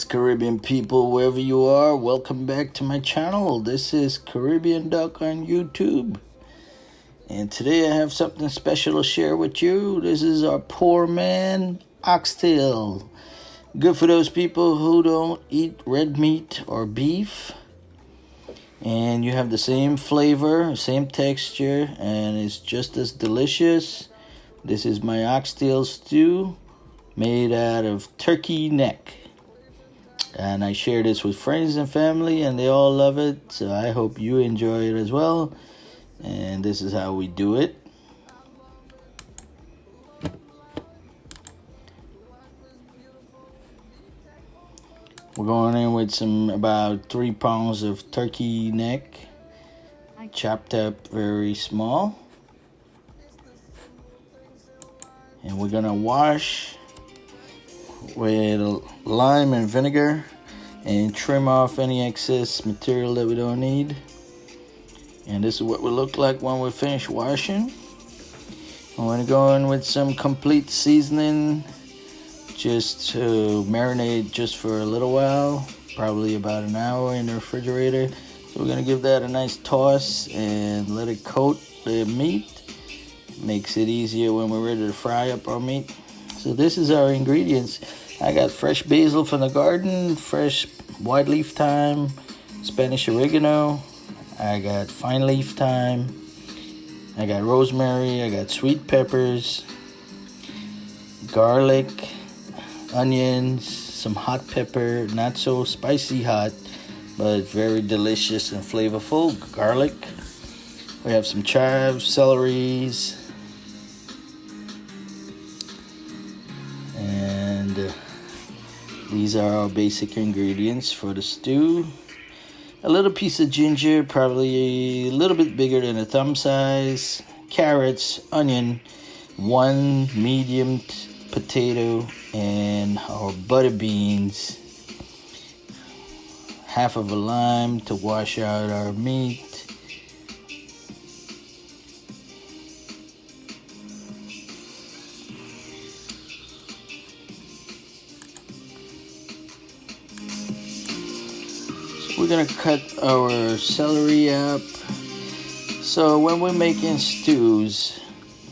Caribbean people, wherever you are, welcome back to my channel. This is Caribbean Duck on YouTube. And today I have something special to share with you. This is our poor man oxtail. Good for those people who don't eat red meat or beef. And you have the same flavor, same texture, and it's just as delicious. This is my oxtail stew made out of turkey neck. And I share this with friends and family, and they all love it. So I hope you enjoy it as well. And this is how we do it. We're going in with about 3 pounds of turkey neck, chopped up very small. And we're gonna wash with lime and vinegar and trim off any excess material that we don't need. And this is what we look like when we're finished washing. I'm gonna go in with some complete seasoning just to marinate just for a little while, probably about an hour in the refrigerator. So we're gonna give that a nice toss and let it coat the meat. Makes it easier when we're ready to fry up our meat. So this is our ingredients. I got fresh basil from the garden, fresh white leaf thyme, Spanish oregano. I got fine leaf thyme. I got rosemary. I got sweet peppers, garlic, onions, some hot pepper, not so spicy hot, but very delicious and flavorful. Garlic. We have some chives, celeries, and these are our basic ingredients for the stew. A little piece of ginger, probably a little bit bigger than a thumb size. Carrots, onion, 1 medium potato, and our butter beans. Half of a lime to wash out our meat. We're gonna cut our celery up. So when we're making stews,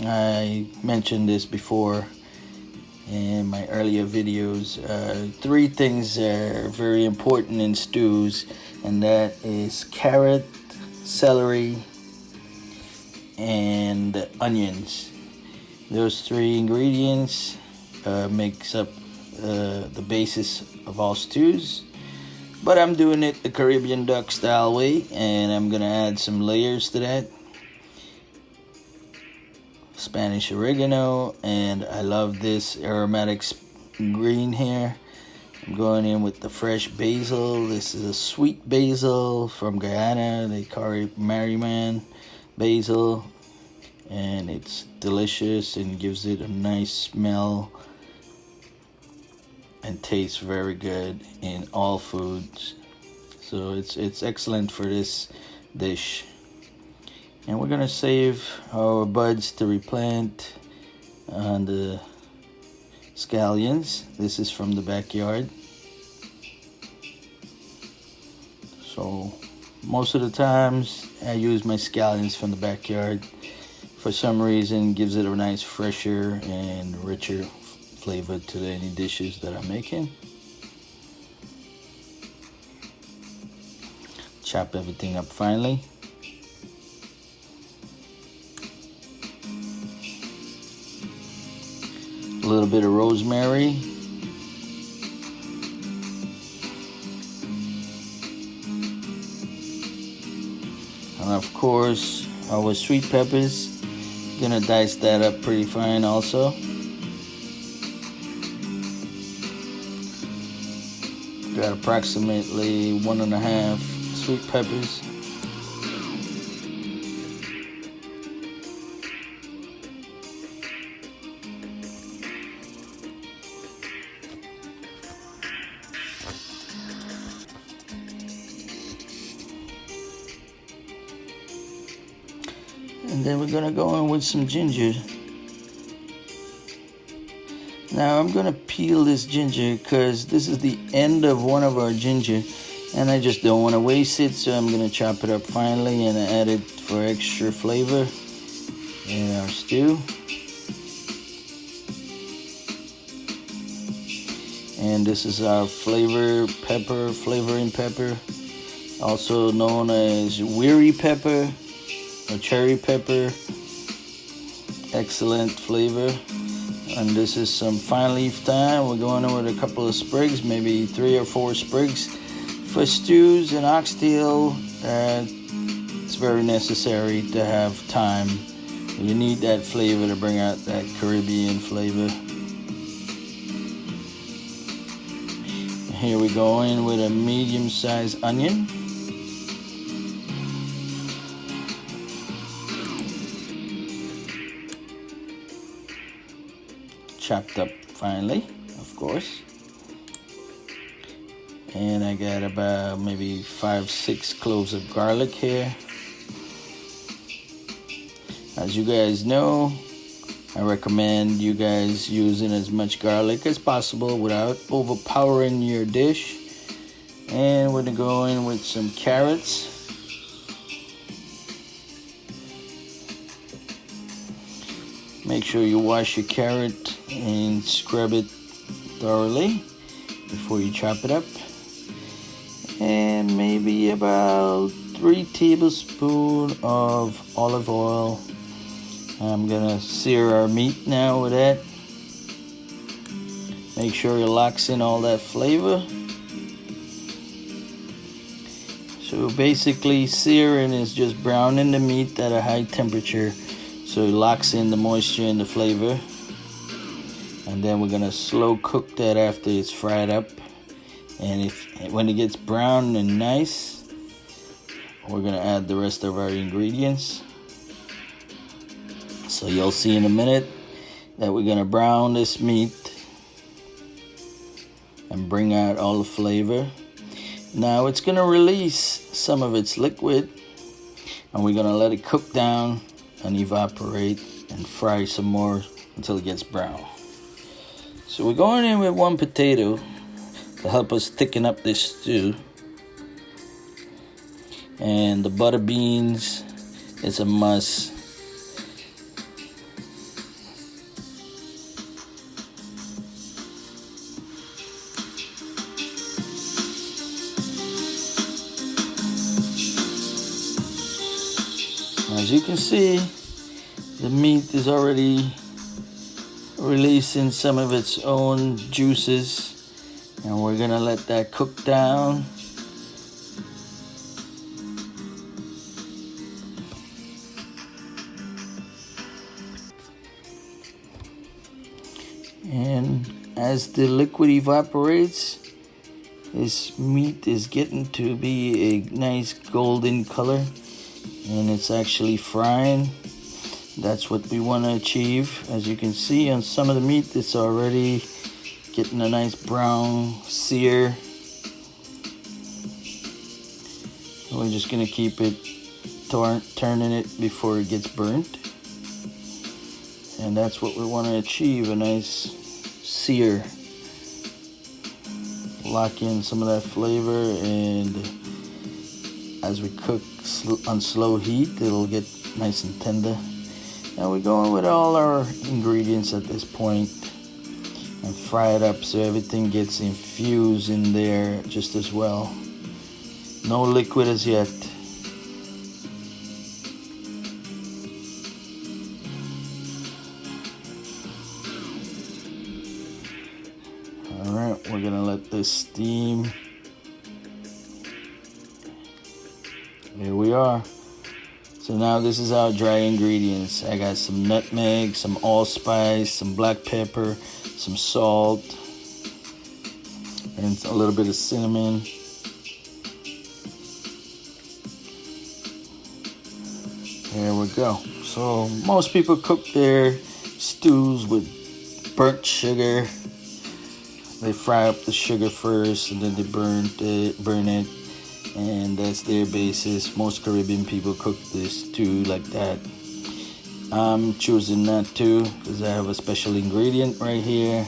I mentioned this before in my earlier videos, 3 things are very important in stews, and that is carrot, celery, and onions. Those 3 ingredients makes up the basis of all stews. But I'm doing it the Caribbean duck style way, and I'm gonna add some layers to that. Spanish oregano, and I love this aromatic green here. I'm going in with the fresh basil. This is a sweet basil from Guyana. They call it Merryman basil, and it's delicious and gives it a nice smell and tastes very good in all foods. So it's excellent for this dish. And we're gonna save our buds to replant on the scallions. This is from the backyard. So most of the times I use my scallions from the backyard. For some reason, it gives it a nice fresher and richer flavor to any dishes that I'm making. Chop everything up finely. A little bit of rosemary. And of course, our sweet peppers. Gonna dice that up pretty fine also. Got approximately 1.5 sweet peppers. And then we're gonna go in with some ginger. Now I'm gonna peel this ginger because this is the end of one of our ginger, and I just don't want to waste it, so I'm gonna chop it up finely and add it for extra flavor in our stew. And this is our flavoring pepper, also known as weary pepper or cherry pepper. Excellent flavor. And this is some fine leaf thyme. We're going in with a couple of sprigs, maybe 3 or 4 sprigs. For stews and oxtail, it's very necessary to have thyme. You need that flavor to bring out that Caribbean flavor. Here we go in with a medium-sized onion. Chopped up finely, of course. And I got about maybe 5-6 cloves of garlic here. As you guys know, I recommend you guys using as much garlic as possible without overpowering your dish. And we're gonna go in with some carrots. Make sure you wash your carrot and scrub it thoroughly before you chop it up. And maybe about 3 tablespoons of olive oil. I'm gonna sear our meat now with that. Make sure it locks in all that flavor. So basically searing is just browning the meat at a high temperature so it locks in the moisture and the flavor. And then we're gonna slow cook that after it's fried up. And when it gets brown and nice, we're gonna add the rest of our ingredients. So you'll see in a minute that we're gonna brown this meat and bring out all the flavor. Now it's gonna release some of its liquid, and we're gonna let it cook down and evaporate and fry some more until it gets brown. So we're going in with 1 potato to help us thicken up this stew. And the butter beans is a must. As you can see, the meat is already releasing some of its own juices, and we're gonna let that cook down. And as the liquid evaporates, this meat is getting to be a nice golden color, and it's actually frying. That's what we want to achieve. As you can see on some of the meat, it's already getting a nice brown sear. We're just gonna keep it turning it before it gets burnt, and that's what we want to achieve, a nice sear. Lock in some of that flavor, and as we cook on slow heat, it'll get nice and tender. Now we're going with all our ingredients at this point and fry it up so everything gets infused in there just as well. No liquid as yet. Alright, we're gonna let this steam. Here we are. So now this is our dry ingredients. I got some nutmeg, some allspice, some black pepper, some salt, and a little bit of cinnamon. There we go. So most people cook their stews with burnt sugar. They fry up the sugar first, and then they burn it. And that's their basis. Most Caribbean people cook this too like that. I'm choosing not to because I have a special ingredient right here.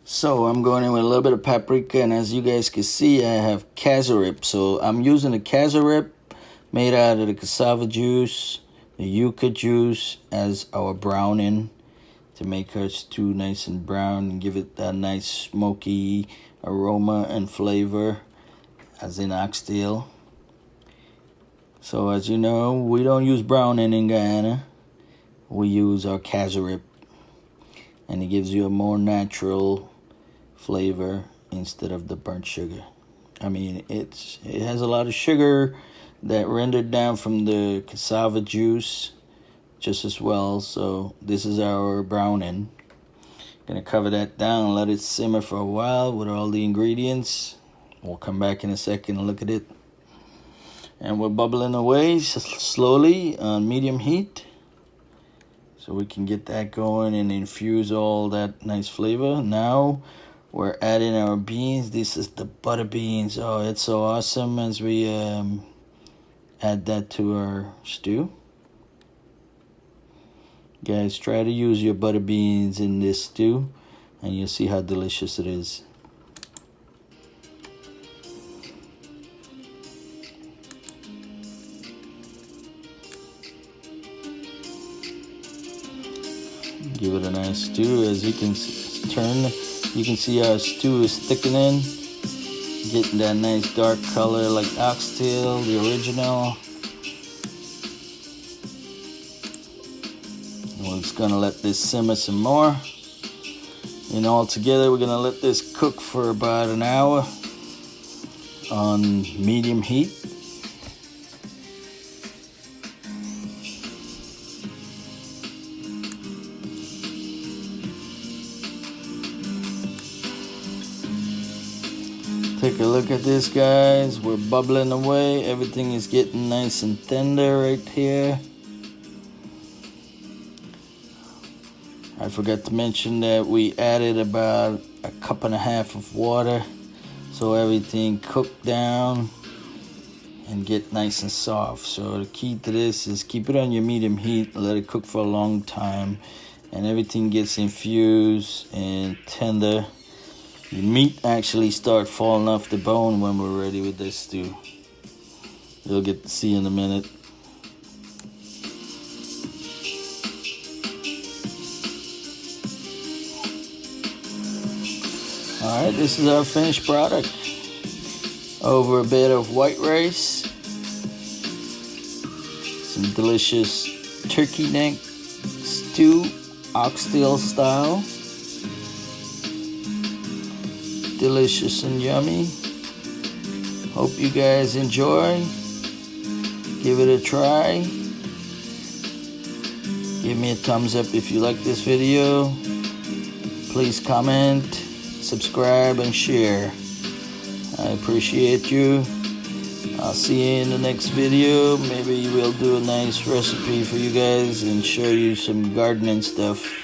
So I'm going in with a little bit of paprika, and as you guys can see, I have Casareep. So I'm using the Casareep made out of the cassava juice, the yucca juice as our browning to make our stew nice and brown and give it that nice smoky aroma and flavor, as in oxtail. So as you know, we don't use browning in Guyana. We use our Casareep, and it gives you a more natural flavor instead of the burnt sugar. I mean, it has a lot of sugar that rendered down from the cassava juice just as well. So this is our browning. Gonna cover that down and let it simmer for a while with all the ingredients. We'll come back in a second and look at it. And we're bubbling away slowly on medium heat, so we can get that going and infuse all that nice flavor. Now we're adding our beans. This is the butter beans. Oh, it's so awesome as we add that to our stew. Guys, try to use your butter beans in this stew, and you'll see how delicious it is. Give it a nice stew. As you can turn, you can see our stew is thickening, getting that nice dark color like oxtail, the original. We're just gonna let this simmer some more. And all together, we're gonna let this cook for about an hour on medium heat. Take a look at this, guys. We're bubbling away. Everything is getting nice and tender right here. I forgot to mention that we added about a cup and a half of water, so everything cooked down and get nice and soft. So the key to this is keep it on your medium heat, let it cook for a long time, and everything gets infused and tender. The meat actually start falling off the bone when we're ready with this stew. You'll get to see in a minute. Alright, this is our finished product. Over a bit of white rice, some delicious turkey neck stew, oxtail style. Delicious and yummy. Hope you guys enjoy. Give it a try. Give me a thumbs up if you like this video. Please comment, subscribe, and share. I appreciate you. I'll see you in the next video. Maybe we'll do a nice recipe for you guys and show you some gardening stuff.